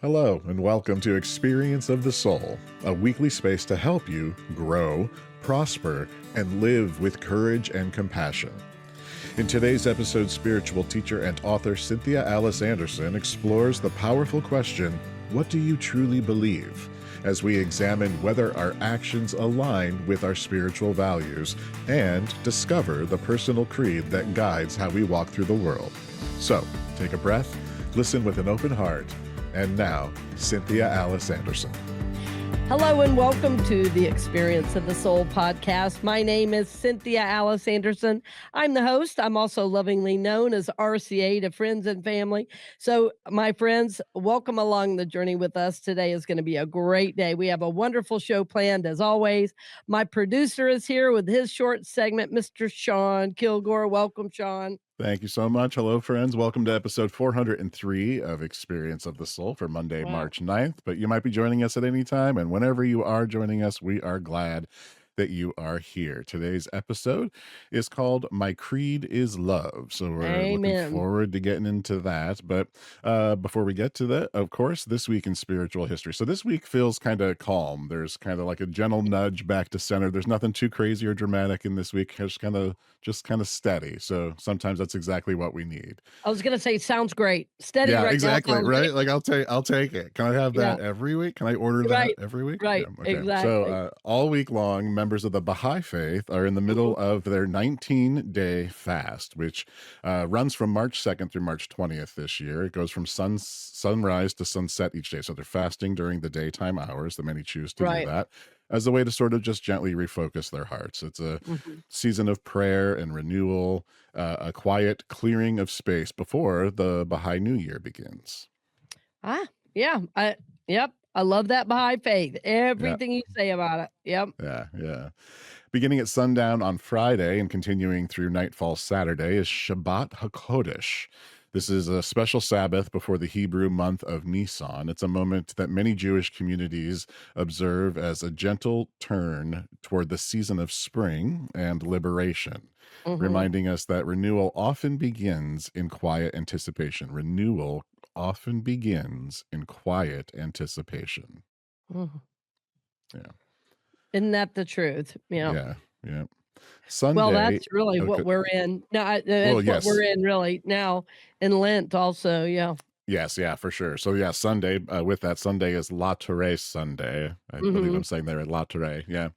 Hello, and welcome to Experience of the Soul, a weekly space to help you grow, prosper, and live with courage and compassion. In today's episode, spiritual teacher and author Cynthia Alice Anderson explores the powerful question, what do you truly believe? As we examine whether our actions align with our spiritual values and discover the personal creed that guides how we walk through the world. So, take a breath, listen with an open heart, and now, Cynthia Alice Anderson. Hello and welcome to the Experience of the Soul podcast. My name is Cynthia Alice Anderson. I'm the host. I'm also lovingly known as RCA to friends and family. So, my friends, welcome along the journey with us. Today is going to be a great day. We have a wonderful show planned as always. My producer is here with his short segment, Mr. Sean Kilgore. Welcome, Sean. Thank you so much. Hello, friends. Welcome to episode 403 of Experience of the Soul for Monday, March 9th. But you might be joining us at any time, and whenever you are joining us, we are glad that you are here. Today's episode is called My Creed is Love. So we're looking forward to getting into that. But before we get to that, of course, this week in spiritual history. So this week feels kind of calm. There's kind of like a gentle nudge back to center. There's nothing too crazy or dramatic in this week. Just kind of steady. So sometimes that's exactly what we need. I was going to say, sounds great. Steady Yeah, right exactly. now. Right. Like I'll take it. Can I have that every week? Can I order that every week? Right. Yeah, okay. Exactly. So all week long, members of the Baha'i faith are in the middle of their 19-day fast, which runs from March 2nd through March 20th this year. It goes from sunrise to sunset each day. So they're fasting during the daytime hours. The many choose to do that as a way to sort of just gently refocus their hearts. It's a season of prayer and renewal, a quiet clearing of space before the Baha'i New Year begins. Yep. I love that Baha'i faith. Everything you say about it. Yep. Yeah. Beginning at sundown on Friday and continuing through nightfall Saturday is Shabbat HaKodesh. This is a special Sabbath before the Hebrew month of Nisan. It's a moment that many Jewish communities observe as a gentle turn toward the season of spring and liberation, reminding us that renewal often begins in quiet anticipation. Renewal often begins in quiet anticipation. Yeah. Isn't that the truth? Yeah. Sunday. Well, that's really what we're in. No, that's what we're in really now in Lent also. Yeah. Yes, for sure. So Sunday, with that, Sunday is La Touré Sunday. I believe I'm saying there, La Touré. Yeah.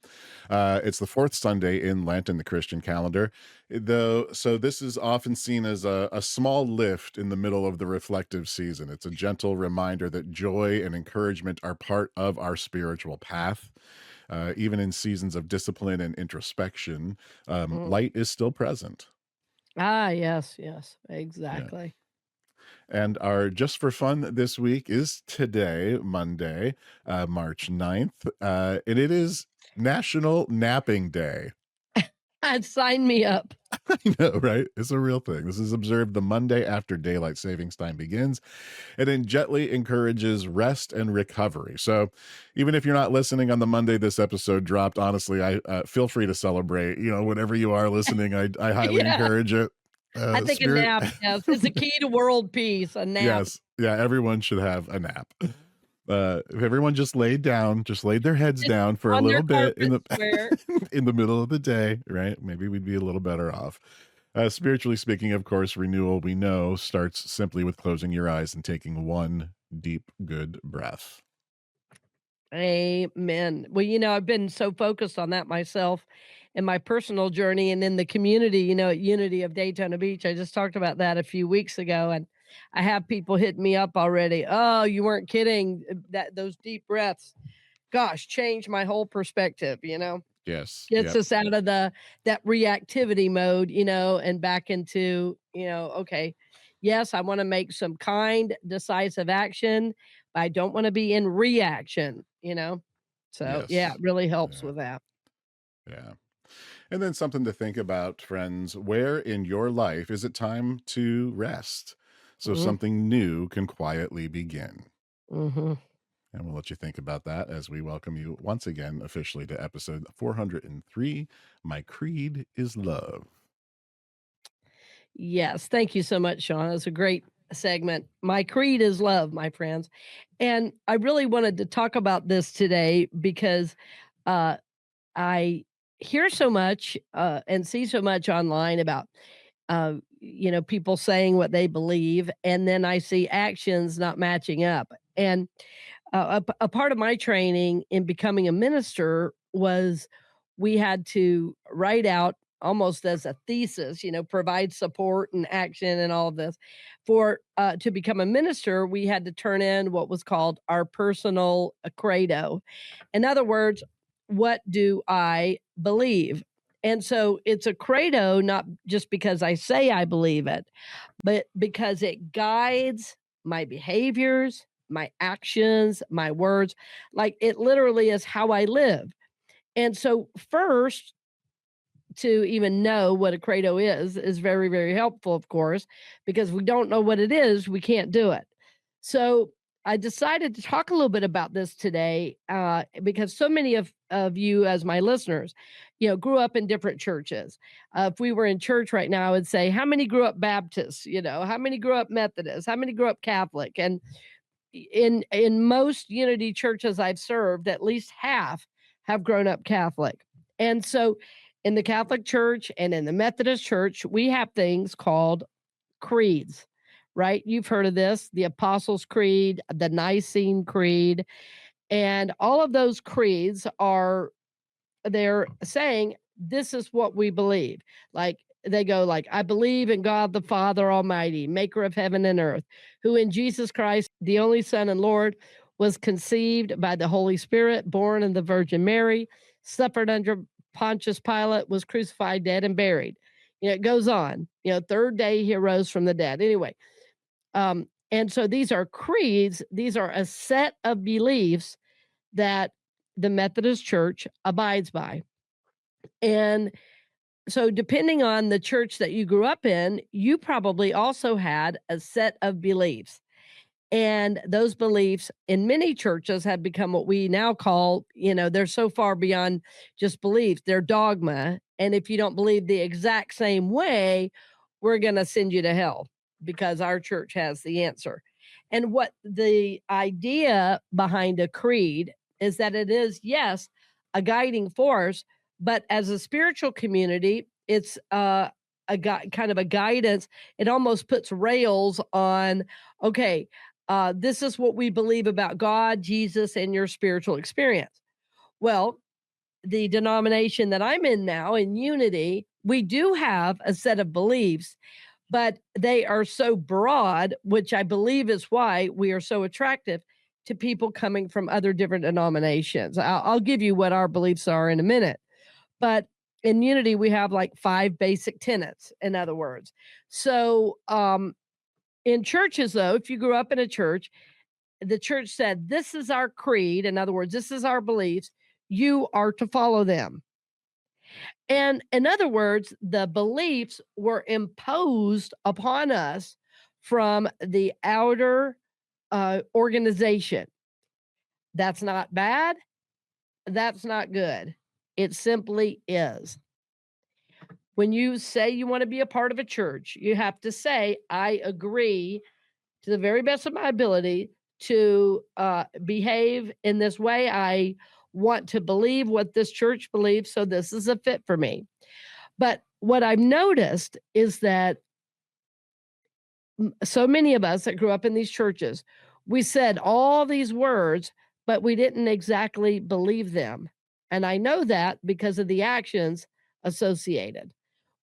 It's the fourth Sunday in Lent in the Christian calendar. So this is often seen as a small lift in the middle of the reflective season. It's a gentle reminder that joy and encouragement are part of our spiritual path. Even in seasons of discipline and introspection, light is still present. Yes, exactly. Yeah. And our Just for Fun this week is today, Monday, March 9th, and it is National Napping Day. Sign me up. I know, right? It's a real thing. This is observed the Monday after daylight savings time begins, and it gently encourages rest and recovery. So even if you're not listening on the Monday this episode dropped, honestly, I feel free to celebrate. Whenever you are listening, I highly encourage it. I think a nap, is the key to world peace, a nap. Yes. Yeah, everyone should have a nap. If everyone just laid their heads down for a little bit in the middle of the day, right? Maybe we'd be a little better off. Spiritually speaking, of course, renewal, we know, starts simply with closing your eyes and taking one deep, good breath. Amen. Well, I've been so focused on that myself in my personal journey and in the community, at Unity of Daytona Beach. I just talked about that a few weeks ago, and I have people hitting me up already. Oh, you weren't kidding. Those deep breaths, gosh, changed my whole perspective, Yes. Gets us out of that reactivity mode, and back into, okay, yes, I want to make some kind, decisive action, but I don't want to be in reaction, So it really helps with that. Yeah. And then something to think about, friends, where in your life is it time to rest? So something new can quietly begin. And we'll let you think about that as we welcome you once again officially to episode 403, My Creed is Love. Yes. Thank you so much, Sean. It's a great segment. My creed is love, my friends. And I really wanted to talk about this today because uh, I hear so much and see so much online about, people saying what they believe, and then I see actions not matching up. And a part of my training in becoming a minister was we had to write out almost as a thesis, provide support and action and all of this. For to become a minister, we had to turn in what was called our personal credo. In other words, what do I believe? And so it's a credo, not just because I say I believe it, but because it guides my behaviors, my actions, my words. Like it literally is how I live. And so, first, to even know what a credo is very, very helpful, of course, because we don't know what it is, we can't do it. So, I decided to talk a little bit about this today because so many of you, as my listeners, grew up in different churches. If we were in church right now, I would say, how many grew up Baptists? How many grew up Methodist? How many grew up Catholic? And in most unity churches I've served, at least half have grown up Catholic. And so in the Catholic Church and in the Methodist Church, we have things called creeds, right? You've heard of this, the Apostles' Creed, the Nicene Creed, and all of those creeds are they're saying this is what we believe. Like they go like, I believe in God the Father Almighty, maker of heaven and earth, who in Jesus Christ, the only Son and Lord, was conceived by the Holy Spirit, born of the Virgin Mary, suffered under Pontius Pilate, was crucified, dead, and buried. It goes on. Third day he arose from the dead. Anyway, and so these are creeds. These are a set of beliefs that the Methodist Church abides by. And so, depending on the church that you grew up in, you probably also had a set of beliefs. And those beliefs in many churches have become what we now call, they're so far beyond just beliefs, they're dogma. And if you don't believe the exact same way, we're going to send you to hell because our church has the answer. And what the idea behind a creed is that it is, yes, a guiding force, but as a spiritual community, it's kind of a guidance. It almost puts rails on, okay, this is what we believe about God, Jesus, and your spiritual experience. Well, the denomination that I'm in now, in Unity, we do have a set of beliefs, but they are so broad, which I believe is why we are so attractive to people coming from other different denominations. I'll give you what our beliefs are in a minute. But in Unity, we have like 5 basic tenets, in other words. So, in churches, though, if you grew up in a church, the church said, this is our creed. In other words, this is our beliefs. You are to follow them. And in other words, the beliefs were imposed upon us from the outer organization. That's not bad. That's not good. It simply is. When you say you want to be a part of a church, you have to say, I agree to the very best of my ability to behave in this way. I want to believe what this church believes, so this is a fit for me. But what I've noticed is that so many of us that grew up in these churches, we said all these words, but we didn't exactly believe them. And I know that because of the actions associated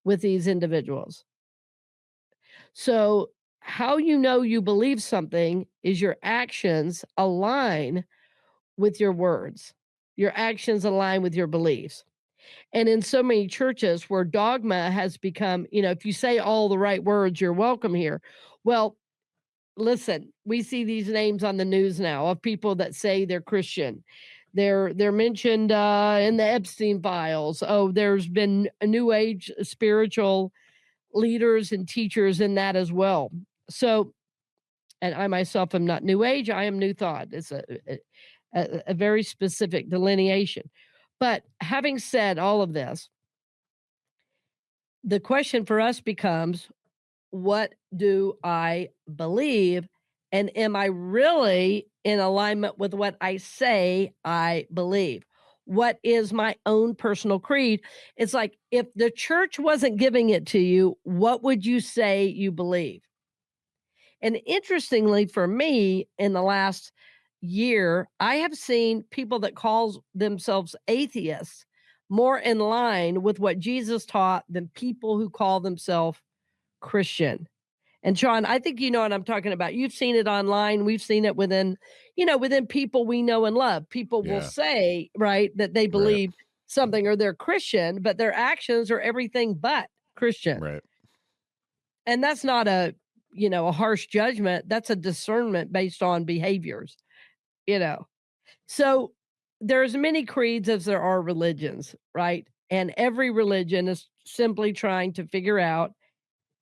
with these individuals. So, how you know you believe something is your actions align with your words. Your actions align with your beliefs. And in so many churches where dogma has become, if you say all the right words, you're welcome here. Well, listen, we see these names on the news now of people that say they're Christian. They're mentioned in the Epstein files. Oh, there's been a new age spiritual leaders and teachers in that as well. So, and I myself am not new age, I am new thought. It's a very specific delineation. But having said all of this, the question for us becomes, what do I believe? And am I really in alignment with what I say I believe? What is my own personal creed? It's like if the church wasn't giving it to you, what would you say you believe? And interestingly, for me, in the last year, I have seen people that call themselves atheists more in line with what Jesus taught than people who call themselves Christian. And Sean, I think you know what I'm talking about. You've seen it online. We've seen it within, within people we know and love. People will Yeah. say, right, that they Right. believe something or they're Christian, but their actions are everything but Christian. Right. And that's not a harsh judgment. That's a discernment based on behaviors, you know. So there's many creeds as there are religions, right? And every religion is simply trying to figure out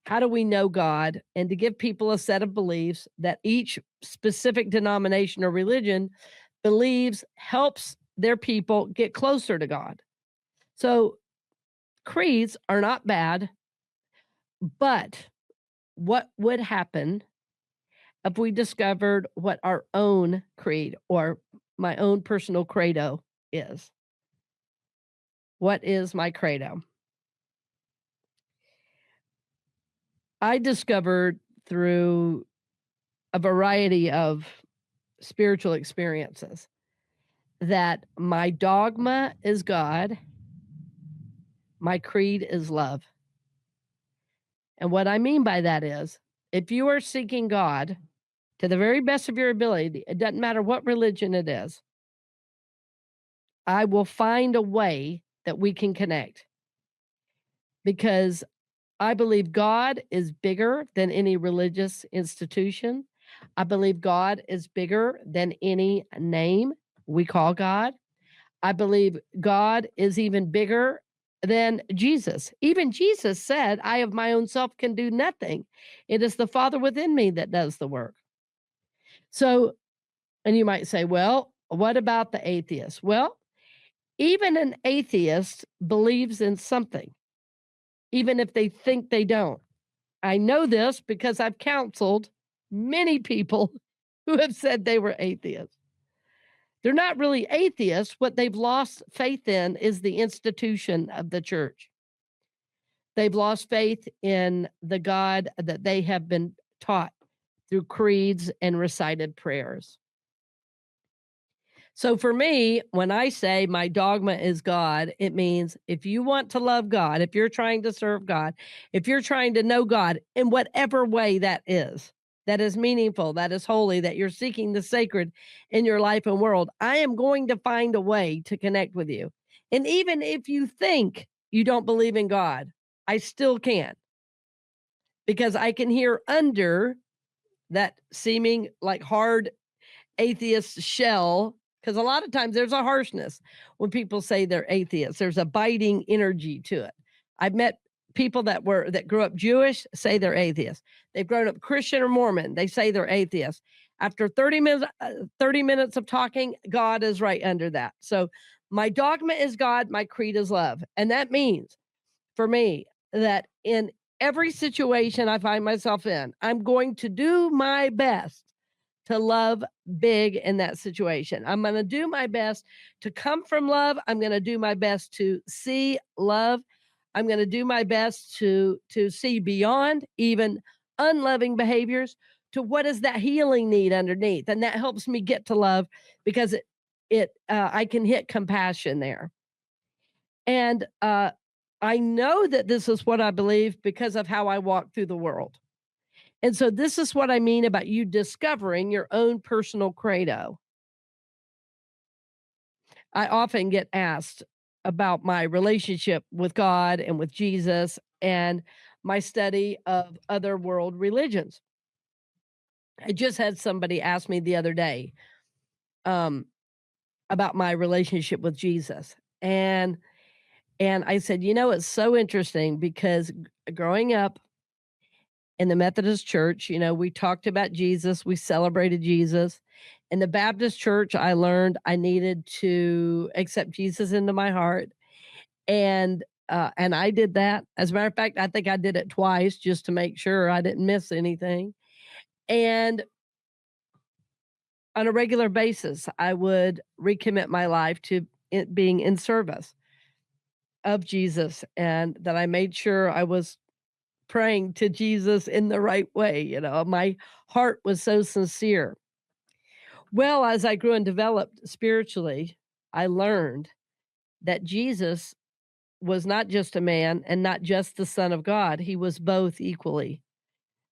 how do we know God and to give people a set of beliefs that each specific denomination or religion believes helps their people get closer to God. So creeds are not bad, but what would happen if we discovered what our own creed or my own personal credo is? What is my credo? I discovered through a variety of spiritual experiences that my dogma is God, my creed is love. And what I mean by that is if you are seeking God to the very best of your ability, it doesn't matter what religion it is, I will find a way that we can connect because I believe God is bigger than any religious institution. I believe God is bigger than any name we call God. I believe God is even bigger than Jesus. Even Jesus said, I of my own self can do nothing. It is the Father within me that does the work. So, and you might say, well, what about the atheist? Well, even an atheist believes in something, even if they think they don't. I know this because I've counseled many people who have said they were atheists. They're not really atheists. What they've lost faith in is the institution of the church. They've lost faith in the God that they have been taught through creeds and recited prayers. So for me, when I say my dogma is God, it means if you want to love God, if you're trying to serve God, if you're trying to know God in whatever way that is meaningful, that is holy, that you're seeking the sacred in your life and world, I am going to find a way to connect with you. And even if you think you don't believe in God, I still can because I can hear under that seeming like hard atheist shell because a lot of times there's a harshness when people say they're atheists. There's a biting energy to it. I've met people that grew up Jewish say they're atheists. They've grown up Christian or Mormon. They say they're atheists. After 30 minutes of talking, God is right under that. So my dogma is God, my creed is love. And that means for me that in every situation I find myself in, I'm going to do my best to love big in that situation. I'm going to do my best to come from love. I'm going to do my best to see love. I'm going to do my best to see beyond even unloving behaviors to what is that healing need underneath, and that helps me get to love because it I can hit compassion there. And I know that this is what I believe because of how I walk through the world. And so this is what I mean about you discovering your own personal credo. I often get asked about my relationship with God and with Jesus and my study of other world religions. I just had somebody ask me the other day um, about my relationship with Jesus. And I said, it's so interesting because growing up in the Methodist church, we talked about Jesus, we celebrated Jesus. In the Baptist church, I learned I needed to accept Jesus into my heart. And And I did that. As a matter of fact, I think I did it twice just to make sure I didn't miss anything. And on a regular basis, I would recommit my life to it being in service of Jesus, and that I made sure I was praying to Jesus in the right way. My heart was so sincere. Well, as I grew and developed spiritually, I learned that Jesus was not just a man and not just the Son of God. He was both equally.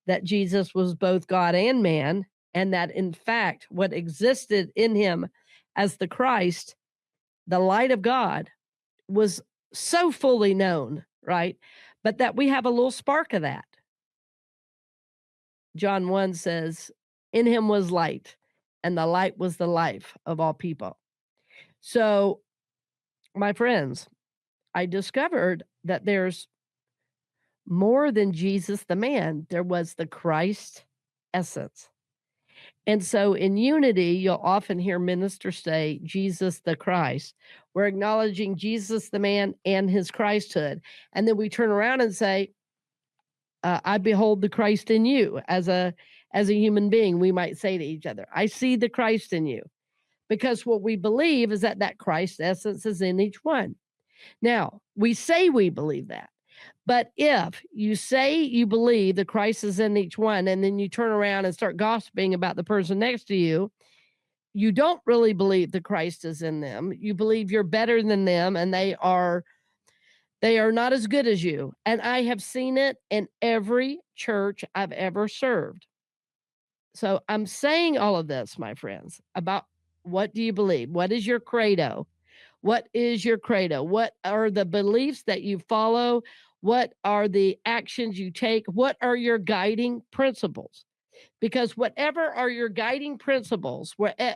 That Jesus was both God and man, and that in fact, what existed in him as the Christ, the light of God, was so fully known, right? But that we have a little spark of that. John 1 says, in him was light, and the light was the life of all people. So, my friends, I discovered that there's more than Jesus the man. There was the Christ essence. And so in unity, you'll often hear ministers say, Jesus the Christ. We're acknowledging Jesus the man and his Christhood. And then we turn around and say, I behold the Christ in you. As a human being, we might say to each other, I see the Christ in you. Because what we believe is that Christ essence is in each one. Now, we say we believe that. But if you say you believe the Christ is in each one, and then you turn around and start gossiping about the person next to you, you don't really believe the Christ is in them. You believe you're better than them, and they are not as good as you. And I have seen it in every church I've ever served. So I'm saying all of this, my friends, about what do you believe? What is your credo? What is your credo? What are the beliefs that you follow? What are the actions you take? What are your guiding principles? Because whatever are your guiding principles,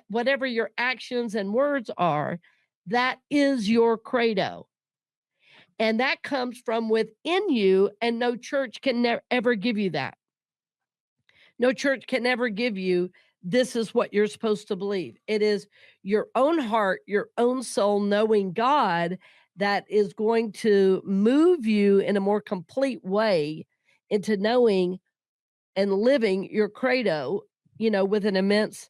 whatever your actions and words are, that is your credo. And that comes from within you, and no church can ever give you that. No church can ever give you, this is what you're supposed to believe. It is your own heart, your own soul, knowing God, that is going to move you in a more complete way into knowing and living your credo, with an immense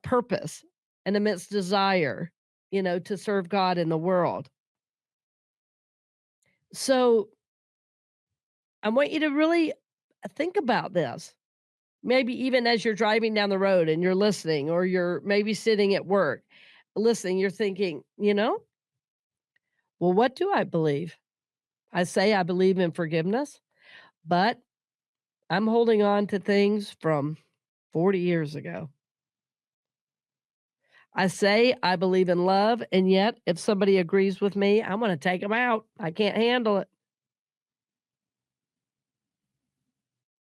purpose, an immense desire, to serve God in the world. So I want you to really think about this. Maybe even as you're driving down the road and you're listening, or you're maybe sitting at work listening, you're thinking, well, what do I believe? I say I believe in forgiveness, but I'm holding on to things from 40 years ago. I say I believe in love, and yet if somebody agrees with me, I'm going to take them out. I can't handle it.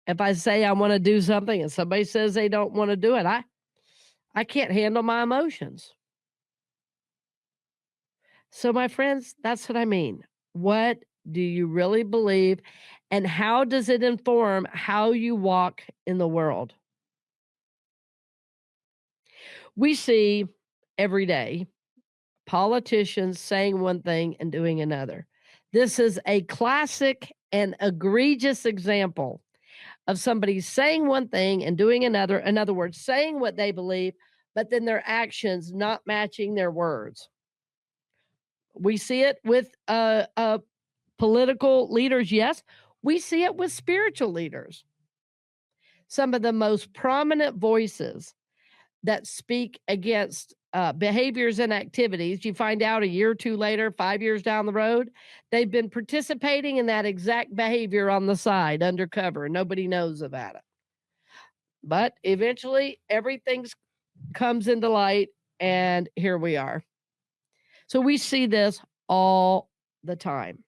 If I say I want to do something and somebody says they don't want to do it, I can't handle my emotions. So, my friends, that's what I mean. What do you really believe, and how does it inform how you walk in the world? We see every day politicians saying one thing and doing another. This is a classic and egregious example of somebody saying one thing and doing another. In other words, saying what they believe, but then their actions not matching their words. We see it with political leaders, yes. We see it with spiritual leaders. Some of the most prominent voices that speak against behaviors and activities, you find out a year or two later, 5 years down the road, they've been participating in that exact behavior on the side, undercover. Nobody knows about it. But eventually, everything comes into light, and here we are. So we see this all the time.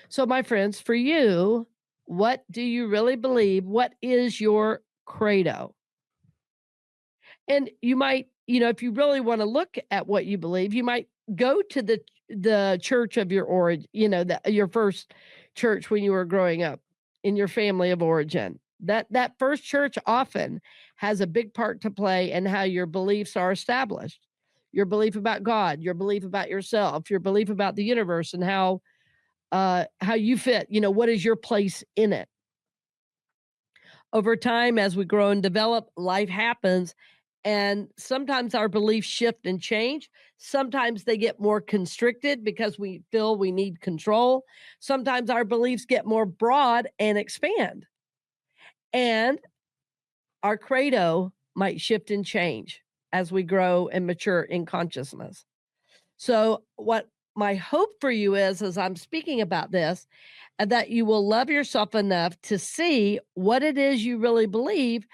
So, my friends, for you, what do you really believe? What is your credo? And you might, if you really want to look at what you believe, you might go to the church of your origin, your first church when you were growing up in your family of origin. That first church often has a big part to play in how your beliefs are established. your belief about God, your belief about yourself, your belief about the universe, and how you fit. What is your place in it? Over time, as we grow and develop, life happens, and sometimes our beliefs shift and change. Sometimes they get more constricted because we feel we need control. Sometimes our beliefs get more broad and expand. And our credo might shift and change as we grow and mature in consciousness. So, what my hope for you is, as I'm speaking about this, that you will love yourself enough to see what it is you really believe,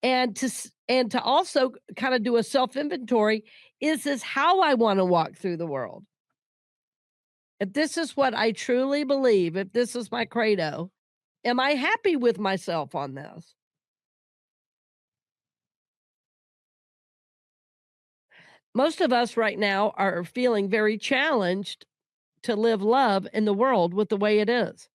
and to also kind of do a self inventory. Is this how I want to walk through the world? If this is what I truly believe, if this is my credo, am I happy with myself on this? Most of us right now are feeling very challenged to live love in the world with the way it is.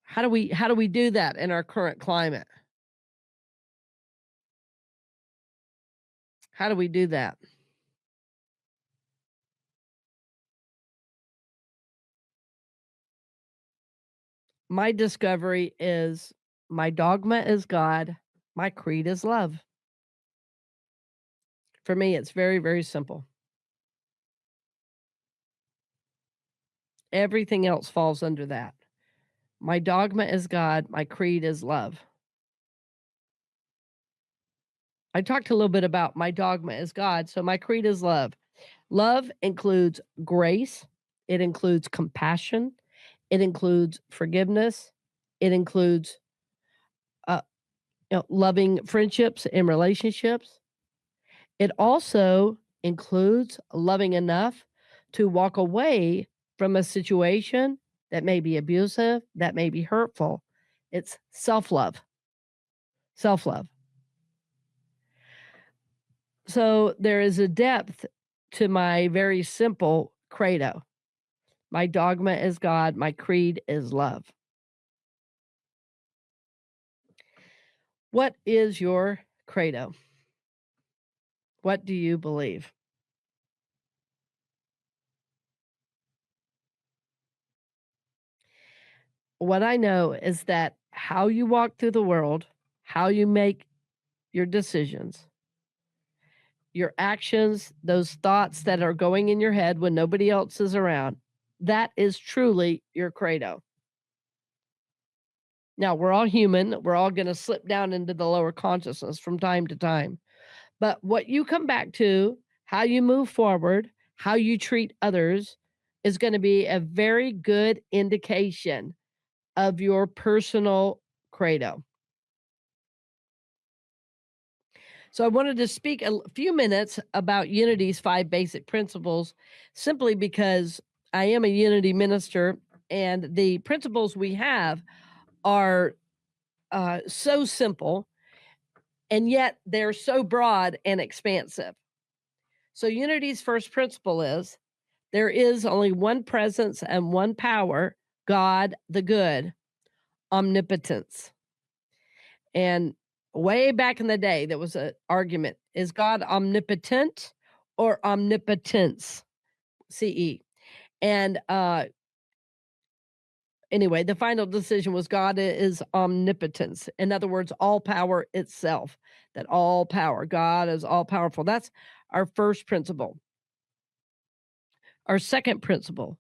How do we do that in our current climate? How do we do that? My discovery is my dogma is God, my creed is love. For me, it's very, very simple. Everything else falls under that. My dogma is God, my creed is love. I talked a little bit about my dogma is God, so my creed is love. Love includes grace, it includes compassion, it includes forgiveness, it includes uh, loving friendships and relationships. It also includes loving enough to walk away from a situation that may be abusive, that may be hurtful. It's self love. Self love. So there is a depth to my very simple credo. My dogma is God, my creed is love. What is your credo? What do you believe? What I know is that how you walk through the world, how you make your decisions, your actions, those thoughts that are going in your head when nobody else is around, that is truly your credo. Now, we're all human. We're all going to slip down into the lower consciousness from time to time. But what you come back to, how you move forward, how you treat others is going to be a very good indication of your personal credo. So I wanted to speak a few minutes about Unity's 5 basic principles, simply because I am a Unity minister, and the principles we have are so simple, and yet they're so broad and expansive. So Unity's first principle is there is only one presence and one power, God the good, omnipotence. And way back in the day, there was an argument: is God omnipotent or omnipotence? CE. And anyway, the final decision was God is omnipotence. In other words, all power itself, that all power, God is all powerful. That's our first principle. Our second principle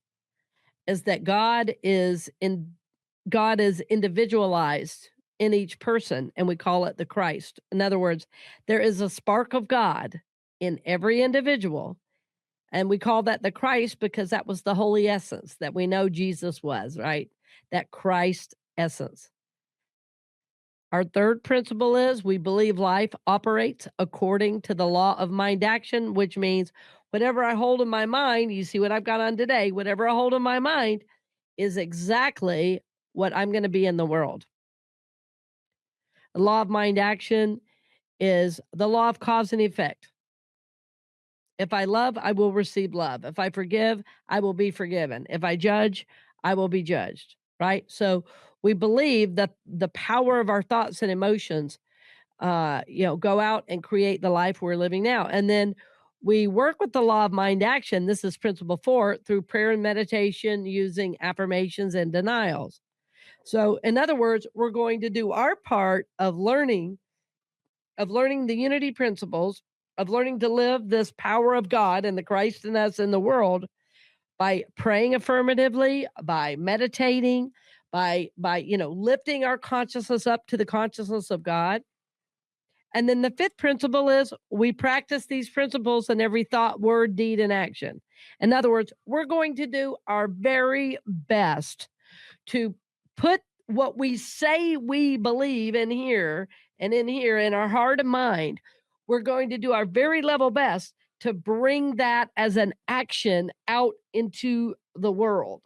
is that God is individualized in each person, and we call it the Christ. In other words, there is a spark of God in every individual, and we call that the Christ because that was the holy essence that we know Jesus was, right? That Christ essence. Our third principle is we believe life operates according to the law of mind action, which means whatever I hold in my mind, you see what I've got on today, whatever I hold in my mind is exactly what I'm going to be in the world. The law of mind action is the law of cause and effect. If I love, I will receive love. If I forgive, I will be forgiven. If I judge, I will be judged, right? So we believe that the power of our thoughts and emotions go out and create the life we're living now. And then we work with the law of mind action. This is principle 4 through prayer and meditation using affirmations and denials. So, in other words, we're going to do our part of learning the unity principles, of learning to live this power of God and the Christ in us in the world by praying affirmatively, by meditating, by lifting our consciousness up to the consciousness of God. And then the fifth principle is we practice these principles in every thought, word, deed, and action. In other words, we're going to do our very best to put what we say we believe in here and in here in our heart and mind. We're going to do our very level best to bring that as an action out into the world.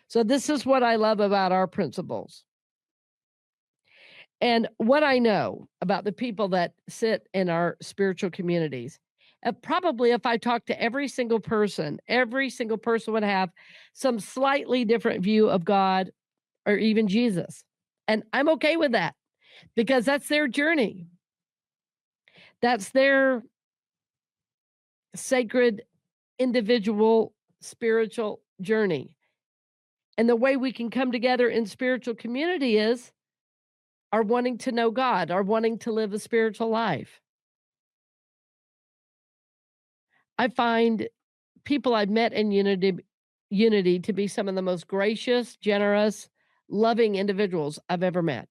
So, this is what I love about our principles. And what I know about the people that sit in our spiritual communities, probably if I talk to every single person would have some slightly different view of God or even Jesus. And I'm okay with that because that's their journey. That's their sacred, individual, spiritual journey. And the way we can come together in spiritual community is are wanting to know God, are wanting to live a spiritual life. I find people I've met in unity to be some of the most gracious, generous, loving individuals I've ever met.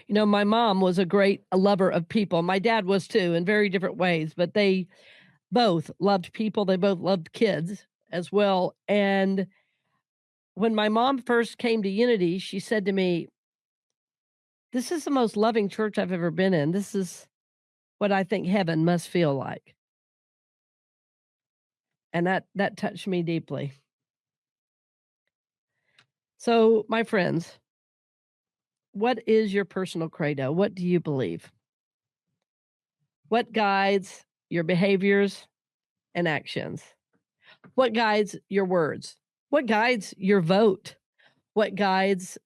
My mom was a great lover of people. My dad was too, in very different ways, but they both loved people. They both loved kids as well. And when my mom first came to Unity, she said to me, "This is the most loving church I've ever been in. This is what I think heaven must feel like." And that touched me deeply. So, my friends, what is your personal credo? What do you believe? What guides your behaviors and actions? What guides your words? What guides your vote? What guides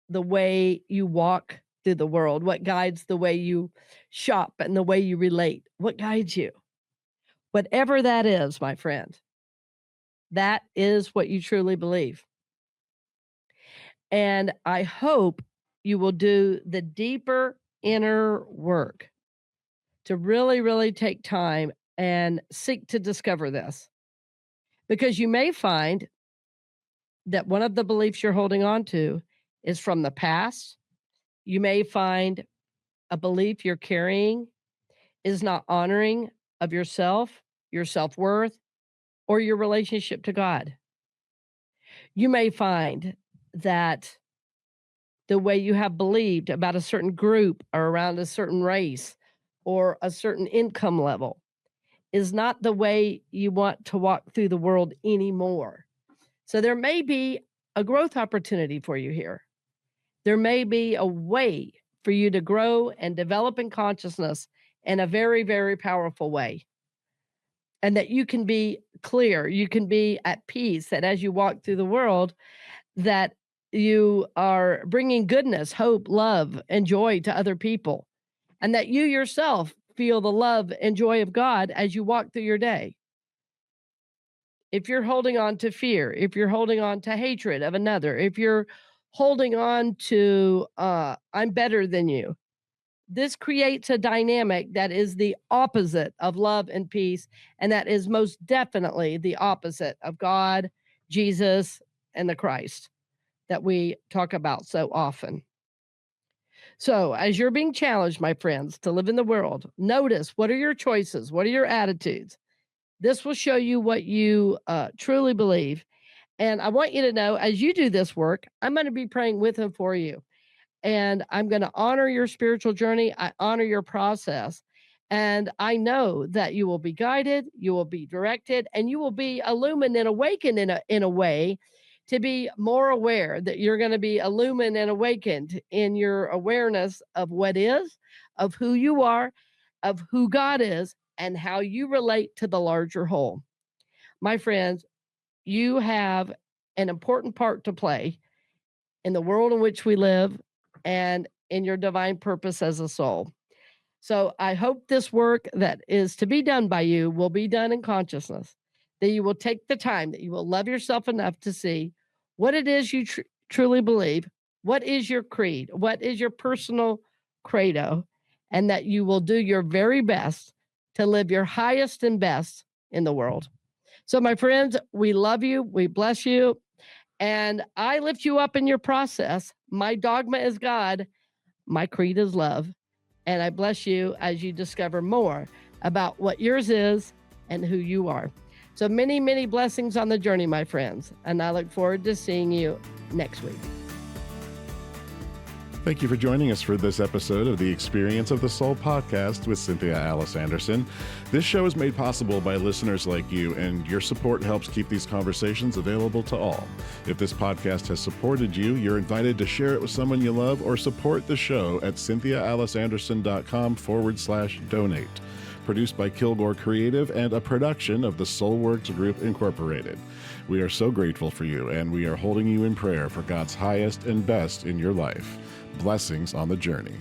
the way you walk through the world? What guides the way you shop and the way you relate? What guides you? Whatever that is, my friend, that is what you truly believe. And I hope you will do the deeper inner work to really, really take time and seek to discover this. Because you may find that one of the beliefs you're holding on to is from the past. You may find a belief you're carrying is not honoring of yourself, your self worth, or your relationship to God. You may find that the way you have believed about a certain group or around a certain race or a certain income level is not the way you want to walk through the world anymore. So there may be a growth opportunity for you here. There may be a way for you to grow and develop in consciousness in a very, very powerful way. And that you can be clear, you can be at peace, that as you walk through the world, that you are bringing goodness, hope, love, and joy to other people. And that you yourself feel the love and joy of God as you walk through your day. If you're holding on to fear, if you're holding on to hatred of another, if you're holding on to I'm better than you, this creates a dynamic that is the opposite of love and peace, and that is most definitely the opposite of God, Jesus, and the Christ that we talk about so often. So, as you're being challenged, my friends, to live in the world, notice what are your choices? What are your attitudes? This will show you what you truly believe. And I want you to know as you do this work, I'm going to be praying with and for you. And I'm going to honor your spiritual journey. I honor your process. And I know that you will be guided, you will be directed, and you will be illumined and awakened in a way to be more aware that you're going to be illumined and awakened in your awareness of what is, of who you are, of who God is, and how you relate to the larger whole. My friends, you have an important part to play in the world in which we live and in your divine purpose as a soul. So I hope this work that is to be done by you will be done in consciousness, that you will take the time, that you will love yourself enough to see what it is you truly believe, what is your creed, what is your personal credo, and that you will do your very best to live your highest and best in the world. So, my friends, we love you, we bless you, and I lift you up in your process. My dogma is God, my creed is love. And I bless you as you discover more about what yours is and who you are. So many, many blessings on the journey, my friends. And I look forward to seeing you next week. Thank you for joining us for this episode of the Experience of the Soul podcast with Cynthia Alice Anderson. This show is made possible by listeners like you, and your support helps keep these conversations available to all. If this podcast has supported you, you're invited to share it with someone you love or support the show at cynthiaaliceanderson.com/donate. Produced by Kilgore Creative and a production of the Soulworks Group Incorporated. We are so grateful for you, and we are holding you in prayer for God's highest and best in your life. Blessings on the journey.